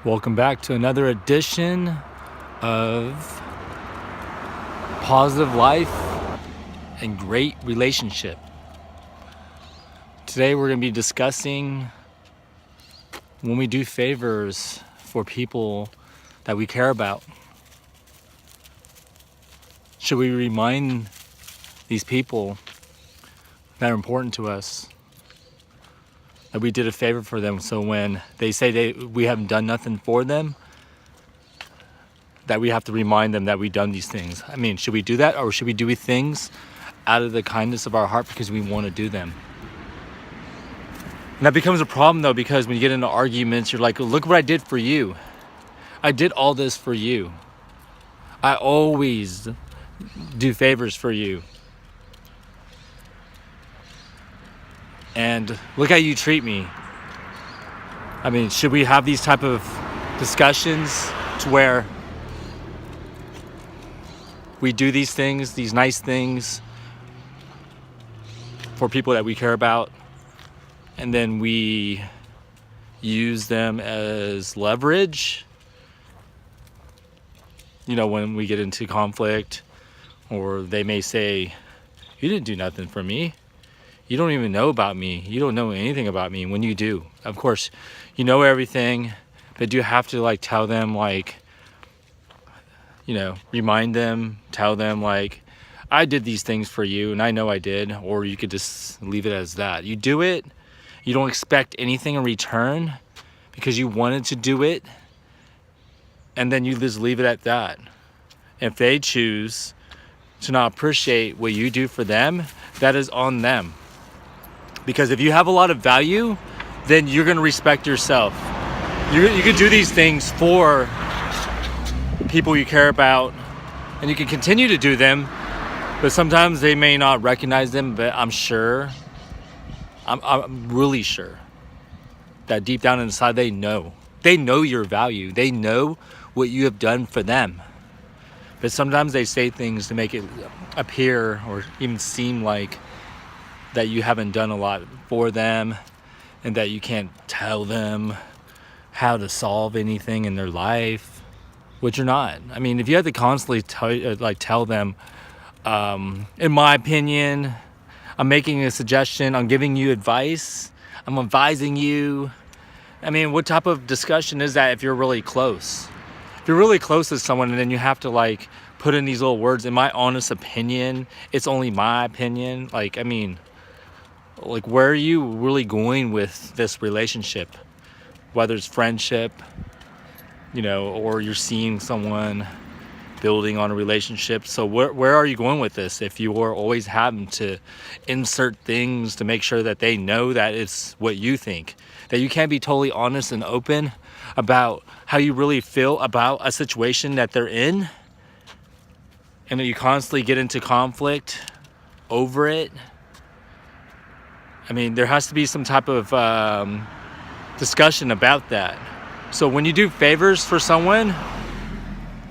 Welcome back to another edition of Positive Life and Great Relationship. Today we're going to be discussing when we do favors for people that we care about. Should we remind these people that are important to us that we did a favor for them, so when they say we haven't done nothing for them, that we have to remind them that we've done these things? I mean, should we do that, or should we do things out of the kindness of our heart because we want to do them? And that becomes a problem, though, because when you get into arguments, you're like, look what I did for you. I did all this for you. I always do favors for you. And look how you treat me. I mean, should we have these type of discussions to where we do these things, these nice things for people that we care about, and then we use them as leverage? You know, when we get into conflict, or they may say, you didn't do nothing for me. You don't even know about me. You don't know anything about me. When you do, of course, you know everything, but you have to tell them, remind them, tell them I did these things for you and I know I did. Or you could just leave it as that. You do it, you don't expect anything in return because you wanted to do it, and then you just leave it at that. If they choose to not appreciate what you do for them, that is on them. Because if you have a lot of value, then you're going to respect yourself. You can do these things for people you care about, and you can continue to do them, but sometimes they may not recognize them. But I'm really sure that deep down inside they know your value. They know what you have done for them. But sometimes they say things to make it appear or even seem like that you haven't done a lot for them, and that you can't tell them how to solve anything in their life, which you're not. I mean, if you have to constantly tell them, in my opinion, I'm making a suggestion, I'm giving you advice, I'm advising you. I mean, what type of discussion is that if you're really close? If you're really close to someone and then you have to put in these little words, in my honest opinion, it's only my opinion. Where are you really going with this relationship? Whether it's friendship, or you're seeing someone building on a relationship. So where are you going with this if you are always having to insert things to make sure that they know that it's what you think? That you can't be totally honest and open about how you really feel about a situation that they're in, and that you constantly get into conflict over it. I mean, there has to be some type of discussion about that. So when you do favors for someone,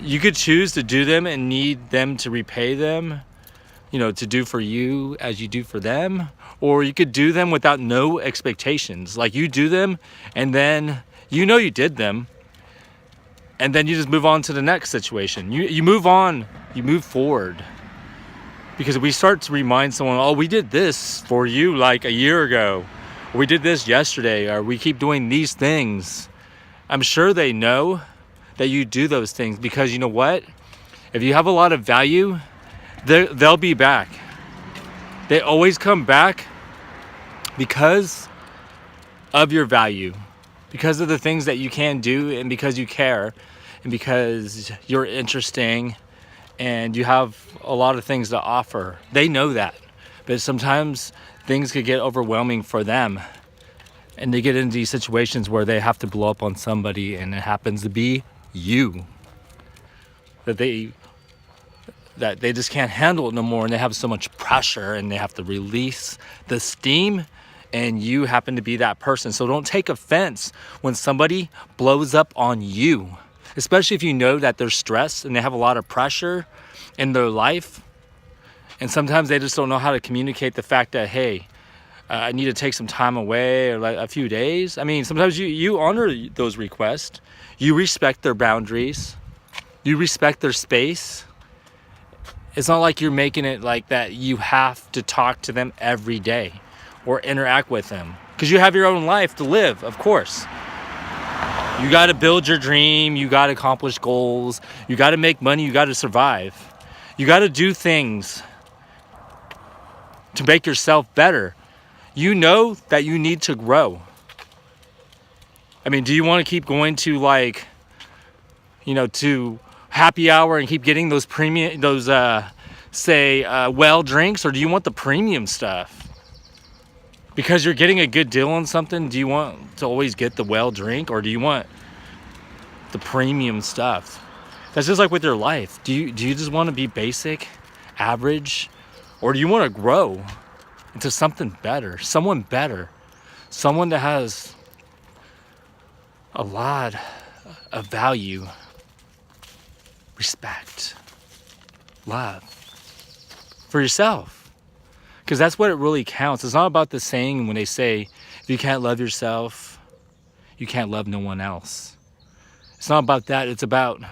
you could choose to do them and need them to repay them, to do for you as you do for them. Or you could do them without no expectations. You do them and then you did them, and then you just move on to the next situation. You move on, you move forward. Because if we start to remind someone, oh, we did this for you a year ago, or we did this yesterday, or we keep doing these things, I'm sure they know that you do those things, because you know what? If you have a lot of value, they'll be back. They always come back because of your value, because of the things that you can do, and because you care, and because you're interesting, and you have a lot of things to offer. They know that. But sometimes things could get overwhelming for them, and they get into these situations where they have to blow up on somebody, and it happens to be you. That they just can't handle it no more, and they have so much pressure, and they have to release the steam, and you happen to be that person. So don't take offense when somebody blows up on you, especially if you know that they're stressed and they have a lot of pressure in their life. And sometimes they just don't know how to communicate the fact that, hey, I need to take some time away or like a few days. I mean, sometimes you honor those requests. You respect their boundaries. You respect their space. It's not like you're making it like that you have to talk to them every day or interact with them, because you have your own life to live, of course. You got to build your dream. You got to accomplish goals. You got to make money. You got to survive. You got to do things to make yourself better. You know that you need to grow. I mean, do you want to keep going to to happy hour and keep getting those premium, well drinks, or do you want the premium stuff? Because you're getting a good deal on something, do you want to always get the well drink, or do you want the premium stuff? That's just like with your life. Do you just want to be basic, average, or do you want to grow into something better, someone that has a lot of value, respect, love for yourself? Because that's what it really counts. It's not about the saying when they say, if you can't love yourself, you can't love no one else. It's not about that. It's about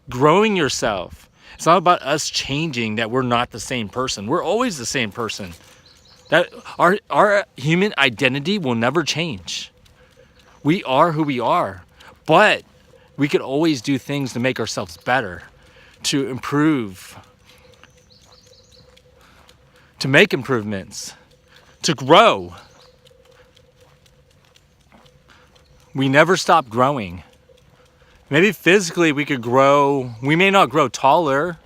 growing yourself. It's not about us changing, that we're not the same person. We're always the same person. That our human identity will never change. We are who we are. But we could always do things to make ourselves better, to improve, to make improvements, to grow. We never stop growing. Maybe physically we could grow. We may not grow taller,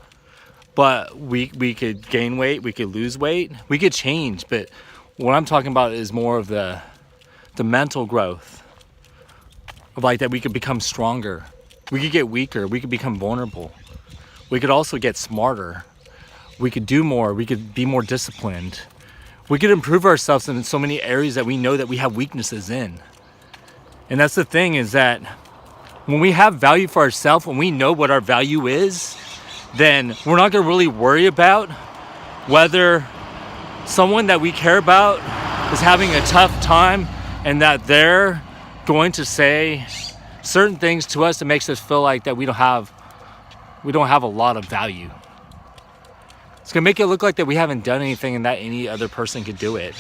but we could gain weight, we could lose weight, we could change. But what I'm talking about is more of the mental growth, of like that we could become stronger. We could get weaker, we could become vulnerable. We could also get smarter. We could do more, we could be more disciplined. We could improve ourselves in so many areas that we know that we have weaknesses in. And that's the thing, is that when we have value for ourselves, when we know what our value is, then we're not going to really worry about whether someone that we care about is having a tough time and that they're going to say certain things to us that makes us feel like that we don't have a lot of value. It's going to make it look like that we haven't done anything and that any other person could do it.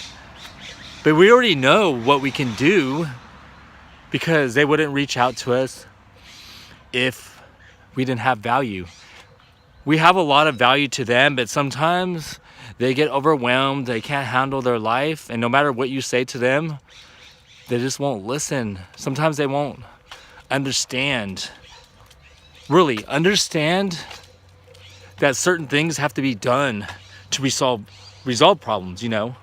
But we already know what we can do, because they wouldn't reach out to us if we didn't have value. We have a lot of value to them, but sometimes they get overwhelmed, they can't handle their life, and no matter what you say to them, they just won't listen. Sometimes they won't really understand that certain things have to be done to resolve problems, I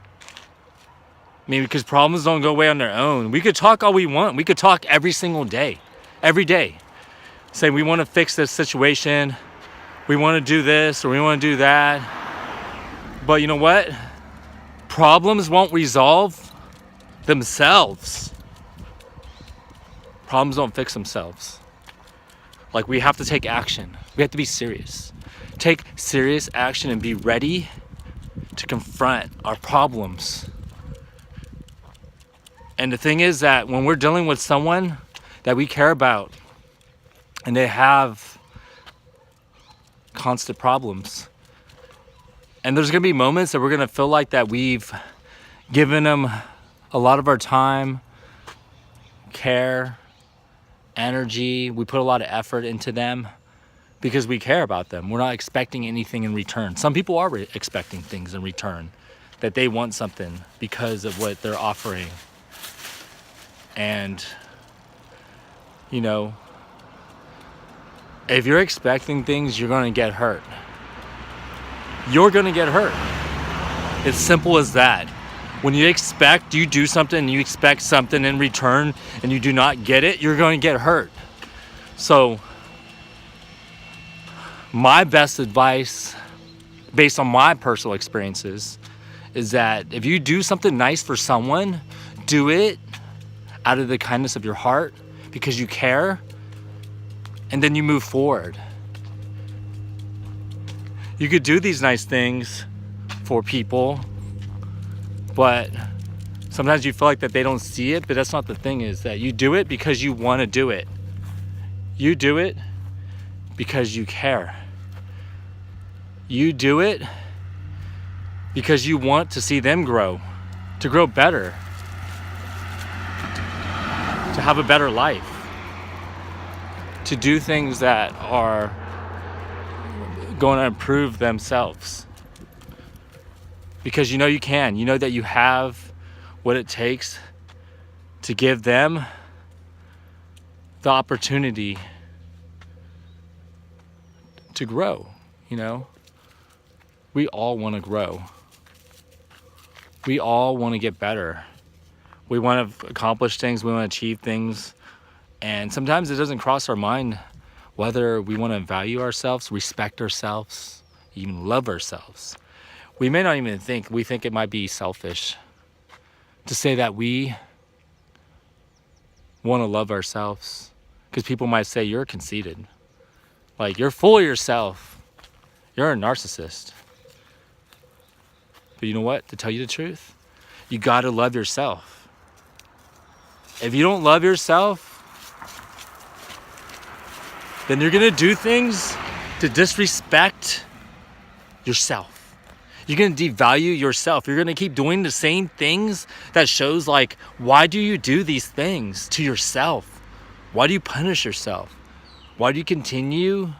mean, because problems don't go away on their own. We could talk all we want. We could talk every single day, every day. Say we want to fix this situation, we want to do this, or we want to do that. But you know what? Problems won't resolve themselves. Problems don't fix themselves. Like, we have to take action. We have to be serious. Take serious action and be ready to confront our problems. And the thing is that when we're dealing with someone that we care about and they have constant problems, and there's going to be moments that we're going to feel like that we've given them a lot of our time, care, energy. We put a lot of effort into them because we care about them. We're not expecting anything in return. Some people are expecting things in return, that they want something because of what they're offering. And, if you're expecting things, you're going to get hurt. You're going to get hurt. It's simple as that. When you do something and you expect something in return and you do not get it, you're going to get hurt. So, my best advice, based on my personal experiences, is that if you do something nice for someone, do it out of the kindness of your heart because you care, and then you move forward. You could do these nice things for people, but Sometimes you feel like that they don't see it, but that's not the thing. Is that you do it because you want to do it. You do it because you care. You do it because you want to see them grow, to grow better, to have a better life, to do things that are going to improve themselves. Because you know you can. You know that you have what it takes to give them the opportunity to grow, you know? We all want to grow. We all want to get better. We want to accomplish things, we want to achieve things. And sometimes it doesn't cross our mind whether we want to value ourselves, respect ourselves, even love ourselves. We may not even think, we think it might be selfish to say that we want to love ourselves, because people might say you're conceited. Like, you're full of yourself. You're a narcissist. But you know what? To tell you the truth, you got to love yourself. If you don't love yourself, then you're going to do things to disrespect yourself. You're going to devalue yourself. You're going to keep doing the same things that shows like, why do you do these things to yourself? Why do you punish yourself? Why do you continue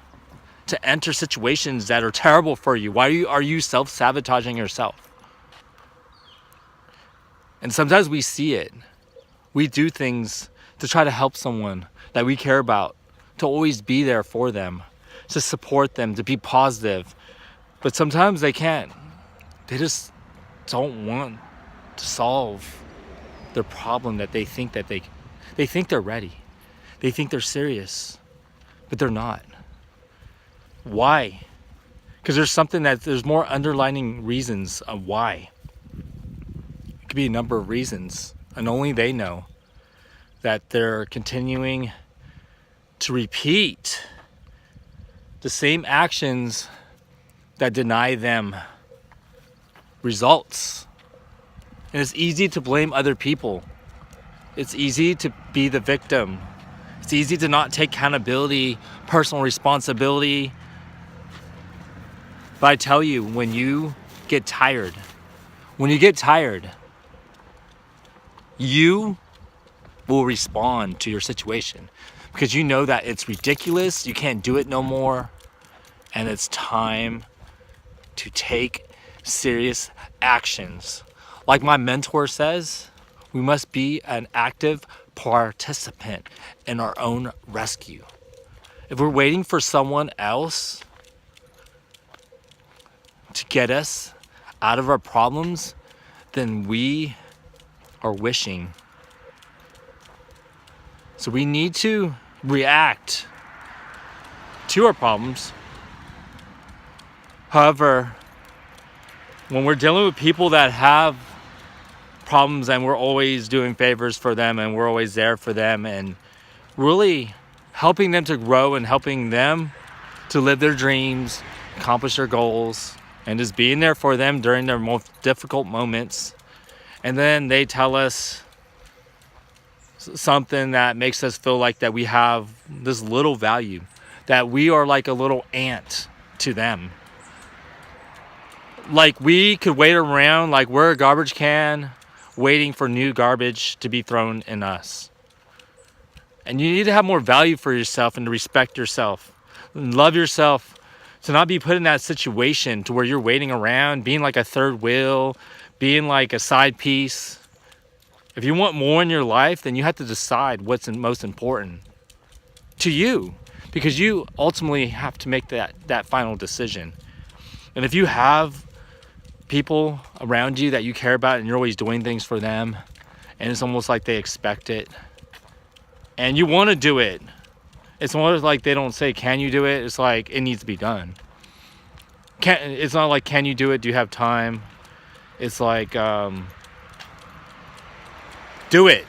to enter situations that are terrible for you? Why are you self-sabotaging yourself? And sometimes we see it. We do things to try to help someone that we care about, to always be there for them, to support them, to be positive. But sometimes they can't. They just don't want to solve their problem that they think they think they're ready. They think they're serious, but they're not. Why? Because there's more underlining reasons of why. It could be a number of reasons, and only they know that they're continuing to repeat the same actions that deny them results. And it's easy to blame other people. It's easy to be the victim. It's easy to not take accountability, personal responsibility. But I tell you, when you get tired, you will respond to your situation, because you know that it's ridiculous, you can't do it no more, and it's time to take serious actions. Like my mentor says, we must be an active participant in our own rescue. If we're waiting for someone else to get us out of our problems, then we are wishing. So we need to react to our problems. However, when we're dealing with people that have problems and we're always doing favors for them and we're always there for them and really helping them to grow and helping them to live their dreams, accomplish their goals, and just being there for them during their most difficult moments. And then they tell us something that makes us feel like that we have this little value, that we are like a little ant to them. Like we could wait around like we're a garbage can waiting for new garbage to be thrown in us. And you need to have more value for yourself and to respect yourself and love yourself, to not be put in that situation to where you're waiting around, being like a third wheel, being like a side piece. If you want more in your life, then you have to decide what's most important to you, because you ultimately have to make that final decision. And if you have people around you that you care about and you're always doing things for them, and it's almost like they expect it, and you want to do it, it's almost like they don't say, can you do it? It's like, it needs to be done. It's not like, can you do it? Do you have time? It's like, do it.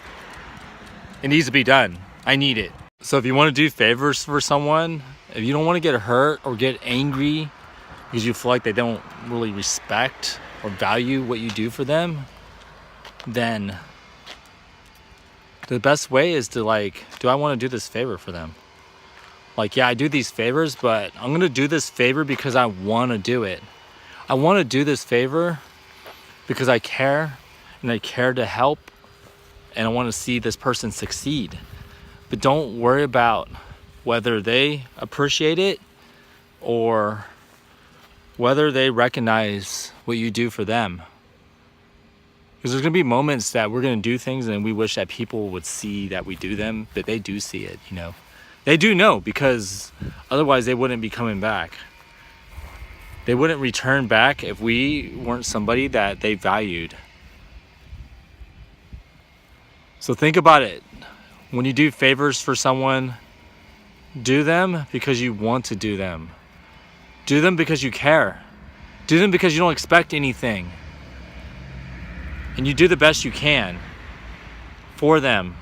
It needs to be done. I need it. So if you want to do favors for someone, if you don't want to get hurt or get angry because you feel like they don't really respect or value what you do for them, then the best way is to like, do I want to do this favor for them? Like, yeah, I do these favors, but I'm going to do this favor because I want to do it. I want to do this favor because I care, and I care to help, and I want to see this person succeed. But don't worry about whether they appreciate it or whether they recognize what you do for them. Because there's going to be moments that we're going to do things and we wish that people would see that we do them, but they do see it, you know. They do know, because otherwise they wouldn't be coming back. They wouldn't return back if we weren't somebody that they valued. So think about it. When you do favors for someone, do them because you want to do them. Do them because you care. Do them because you don't expect anything. And you do the best you can for them.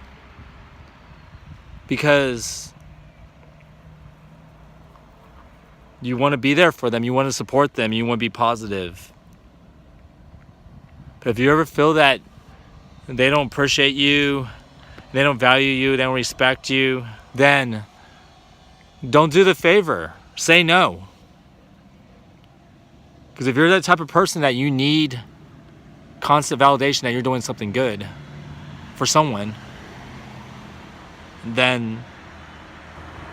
Because you want to be there for them. You want to support them. You want to be positive. But if you ever feel that they don't appreciate you, they don't value you, they don't respect you, then don't do the favor. Say no. Because if you're that type of person that you need constant validation that you're doing something good for someone, then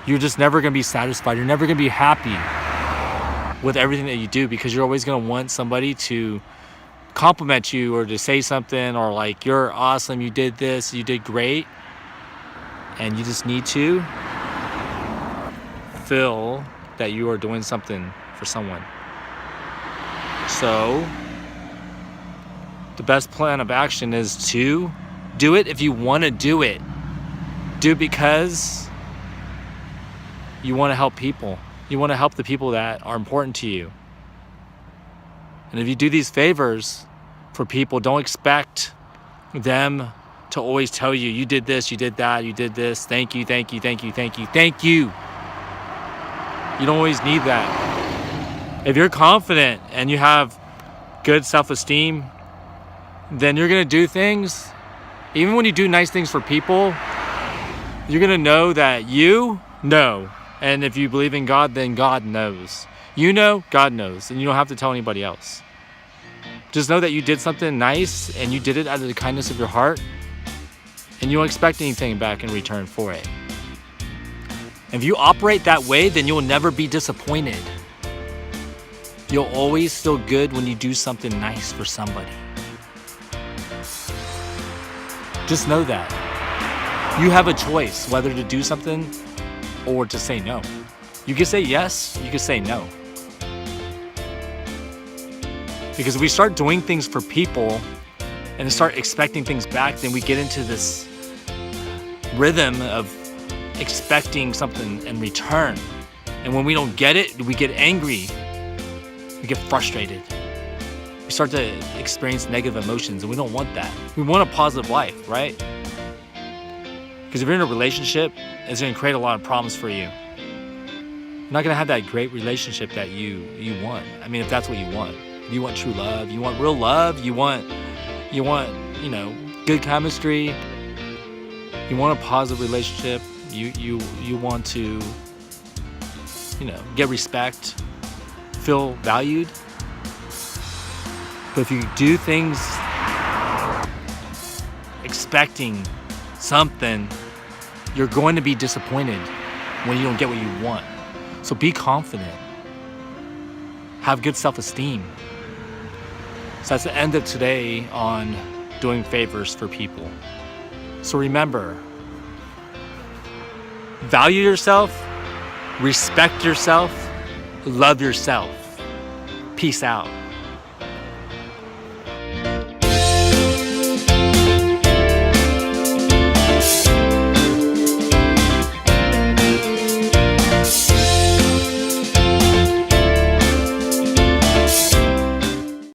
you're just never going to be satisfied. You're never going to be happy with everything that you do, because you're always going to want somebody to compliment you or to say something, or like, you're awesome, you did this, you did great. And you just need to feel that you are doing something for someone. So the best plan of action is to do it if you want to do it. Do it because you want to help people. You want to help the people that are important to you. And if you do these favors for people, don't expect them to always tell you, you did this, you did that, you did this, thank you, thank you, thank you, thank you, thank you. You don't always need that. If you're confident and you have good self-esteem, then you're going to do things. Even when you do nice things for people, you're going to know that you know. And if you believe in God, then God knows. You know, God knows. And you don't have to tell anybody else. Just know that you did something nice and you did it out of the kindness of your heart. And you don't expect anything back in return for it. If you operate that way, then you'll never be disappointed. You'll always feel good when you do something nice for somebody. Just know that. You have a choice whether to do something or to say no. You can say yes, you can say no. Because if we start doing things for people and start expecting things back, then we get into this rhythm of expecting something in return. And when we don't get it, we get angry. We get frustrated. We start to experience negative emotions, and we don't want that. We want a positive life, right? Because if you're in a relationship, it's going to create a lot of problems for you. You're not going to have that great relationship that you want. I mean, if that's what you want. If you want true love, you want real love, you want, good chemistry, you want a positive relationship, you want to, get respect, feel valued. But if you do things expecting something, you're going to be disappointed when you don't get what you want. So be confident. Have good self-esteem. So that's the end of today on doing favors for people. So remember, value yourself, respect yourself, love yourself. Peace out.